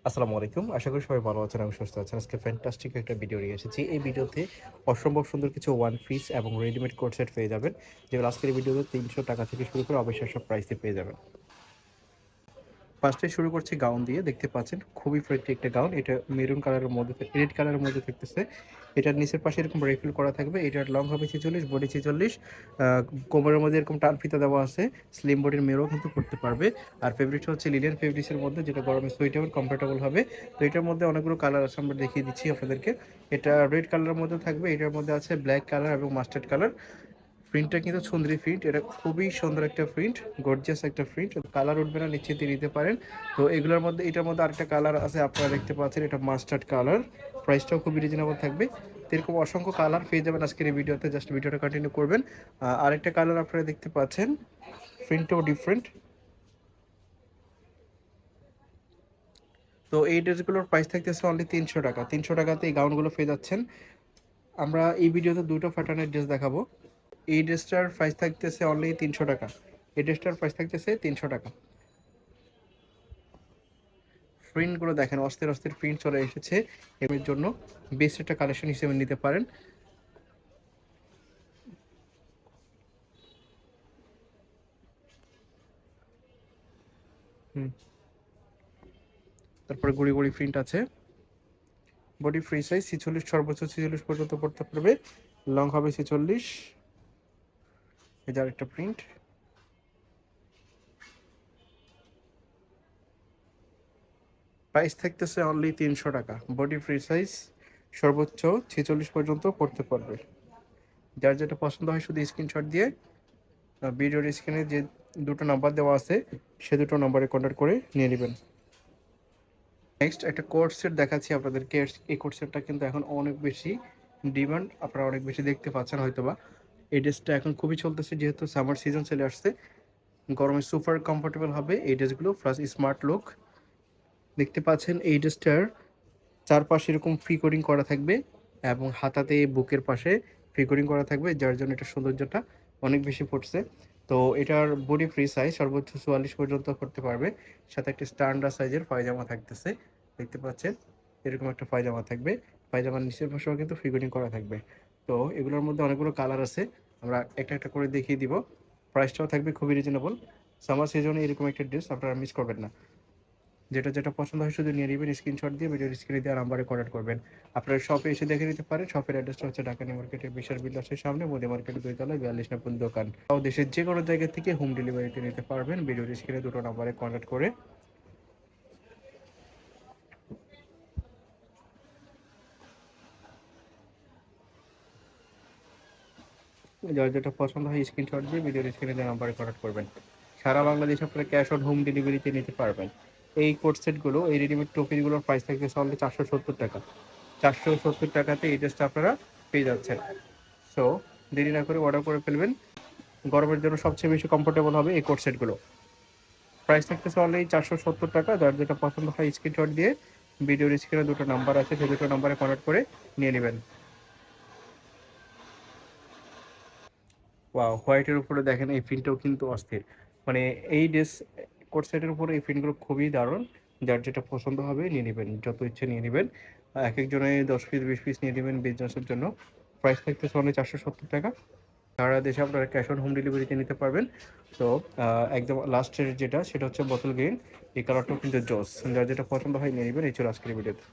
আসসালামু আলাইকুম। আশা করি সবাই ভালো আছেন এবং সুস্থ আছেন। আজকে ফ্যান্টাস্টিক একটা ভিডিও নিয়ে এসেছি। এই ভিডিওতে অসম্ভব সুন্দর কিছু ওয়ান পিস এবং রেডিমেড কোট সেট পেয়ে যাবেন। যেগুলো আজকের এই ভিডিওতে ৳৩০০ থেকে শুরু করে অবিশ্বাস্য প্রাইসে পেয়ে যাবেন। ফার্স্টে শুরু করছি গাউন দিয়ে। দেখতে পাচ্ছেন খুবই প্রিটি একটা গাউন। এটা মেরুন কালারের মধ্যে রেড কালারের মধ্যে থাকতেছে। এটার নিচের পাশে এরকম রিফিল করা থাকবে। এটার লং হবে ৪৬, বডি ৪৬। আ কোমরের মধ্যে এরকম টান ফিতা দেওয়া আছে। স্লিম বডির মেয়েরাও কিন্তু পড়তে পারবে। আর ফেব্রিকটা হচ্ছে লিনেন ফেব্রিক্সের মধ্যে, যেটা গরমে সুইটেবল, কমফোর্টেবল হবে। তো এটার মধ্যে অনেকগুলো কালার আছে, আমরা দেখিয়ে দিচ্ছি আপনাদেরকে। এটা রেড কালারের মধ্যে থাকবে। এটার মধ্যে আছে ব্ল্যাক কালার এবং মাস্টার্ড কালার। প্রিন্টটা কিন্তু সুন্দরী প্রিন্ট, এটা খুবই সুন্দর একটা প্রিন্ট, গর্জিয়াস একটা প্রিন্ট। কালার উঠবে না, নিশ্চিন্তে নিতে পারেন। তো এগুলোর মধ্যে এটার মধ্যে আরেকটা কালার আছে, আপনারা দেখতে পাচ্ছেন, এটা মাস্টার্ড কালার। প্রাইসটাও খুবই রিজনেবল থাকবে। তো এরকম অসংখ্য কালার পেয়ে যাবেন আজকের এই ভিডিওতে, জাস্ট ভিডিওটা কন্টিনিউ করবেন। আরেকটা কালার আপনারা দেখতে পাচ্ছেন, প্রিন্টটাও ডিফারেন্ট। তো এই ড্রেসগুলোর প্রাইস থাকতেছে অনলি ৳৩০০। ৳৩০০ এই গাউনগুলো পেয়ে যাচ্ছেন। আমরা এই ভিডিওতে দুটো প্যাটার্নের ড্রেস দেখাবো। এই ড্রেসটার প্রাইস থাকতেছে অনলি ৳৩০০। এই ড্রেসটার প্রাইস থাকতেছে ৳৩০০। প্রিন্টগুলো দেখেন, অস্থির অস্থির প্রিন্ট চলে এসেছে। এর জন্য বেস্ট একটা কালেকশন হিসেবে নিতে পারেন। হুম, তারপরে গুড়ি গুড়ি প্রিন্ট আছে। বডি ফ্রি সাইজ ৪৬, সর্বোচ্চ ৪৬ পর্যন্ত পড়তে পারবে। লং হবে ৪৬। এই যে আরেকটা প্রিন্ট। প্রাইস থাকতেছে অনলি ৳৩০০। বডি ফ্রি সাইজ, সর্বোচ্চ ৪৬ পর্যন্ত পড়তে পারবে। যার যেটা পছন্দ হয় শুধু স্ক্রিনশট দিয়ে ভিডিওর স্ক্রিনে যে দুটো নাম্বার দেওয়া আছে সে দুটো নাম্বারে কন্ট্যাক্ট করে নিয়ে নেবেন। নেক্সট একটা কোট সেট দেখাচ্ছি আপনাদেরকে। এই কোট সেটটা কিন্তু এখন অনেক বেশি ডিমান্ড, আপনারা অনেক বেশি দেখতে পাচ্ছেন হয়তোবা। এই ড্রেসটা এখন খুবই চলতেছে, যেহেতু সামার সিজন চলে আসছে। গরমে সুপার কমফোর্টেবল হবে এই ড্রেসগুলো, প্লাস স্মার্ট লুক। দেখতে পাচ্ছেন এই ড্রেসটার চারপাশে এরকম ফিকোরিং করা থাকবে এবং হাতাতে বুকের পাশে ফিকোরিং করা থাকবে, যার জন্য এটা সৌন্দর্যটা অনেক বেশি ফুটছে। তো এটার বডি ফ্রি সাইজ সর্বোচ্চ ৪৪ পর্যন্ত করতে পারবে। সাথে একটা স্ট্যান্ডার্ড সাইজের পায়জামা থাকতেছে। দেখতে পাচ্ছেন এরকম একটা পায়জামা থাকবে। পায়জামার নিচের পাশেও কিন্তু ফিগরিং করা থাকবে। তো এগুলোর মধ্যে অনেকগুলো কালার আছে, আমরা একটা একটা করে দেখিয়ে দিব। প্রাইসটাও থাকবে খুবই রিজনেবল। সামার সিজনে এরকম একটা ড্রেস আপনারা মিস করবেন না। যেটা যেটা পছন্দ হয় শুধু নিয়ে নেবেন, স্ক্রিনশট দিয়ে ভিডিওর স্ক্রিনে দেওয়া নাম্বারে কন্ট্যাক্ট করবেন। আপনারা শপে এসে দেখে নিতে পারেন। শপের অ্যাড্রেসটা হচ্ছে ঢাকা নিউ মার্কেটের বিশাল বিলাসের সামনে, মোদি মার্কেটের ২ তলায় ৪২ নম্বর দোকান। তাও দেশের যে কোনো জায়গা থেকে হোম ডেলিভারিতে নিতে পারবেন ভিডিওর স্ক্রিনে দুটো নাম্বারে কন্ট্যাক্ট করে। যার যেটা পছন্দ হয় স্ক্রিনশট দিয়ে ভিডিওর স্ক্রিনে দেওয়া নাম্বারে কন্ট্যাক্ট করবেন। সারা বাংলাদেশ আপনারা ক্যাশ অন হোম ডেলিভারিতে নিতে পারবেন। এই কোট সেটগুলো, এই রেডিমেড টপিগুলোর প্রাইস থাকতেছে অনলি ৳৪৭০। ৳৪৭০ এই ড্রেসটা আপনারা পেয়ে যাচ্ছেন। সো দেরি না করে অর্ডার করে ফেলবেন। গরমের জন্য সবচেয়ে বেশি কমফোর্টেবল হবে এই কোট সেটগুলো। প্রাইস থাকতেছে অনলি ৳৪৭০। যার যেটা পছন্দ হয় স্ক্রিনশট দিয়ে ভিডিওর স্ক্রিনে দুটো নাম্বার আছে, সেই দুটো নাম্বারে কন্ট্যাক্ট করে নিয়ে নেবেন। ওয়াও! হোয়াইটের উপরে দেখেন এই প্রিন্টটাও কিন্তু অস্থির। মানে এই ড্রেস কোট সেটের উপরে এই প্রিন্টগুলো খুবই দারুণ। যার যেটা পছন্দ হবে নিয়ে নিবেন। যত ইচ্ছে নিয়ে নিবেন। একেকজনে ১০ পিস ২০ পিস নিয়ে নিবেন বিজনেসের জন্য। প্রাইস থাকতেছে অনলি ৳৪৭০। সারা দেশে আপনারা ক্যাশ অন হোম ডেলিভারিতে নিতে পারবেন। তো একদম লাস্টের যেটা সেটা হচ্ছে বোতল গ্রিন। এই কালারটাও কিন্তু জোস। যার যেটা পছন্দ হয় নিয়ে নিবেন। এই ছিল আজকের ভিডিওতে।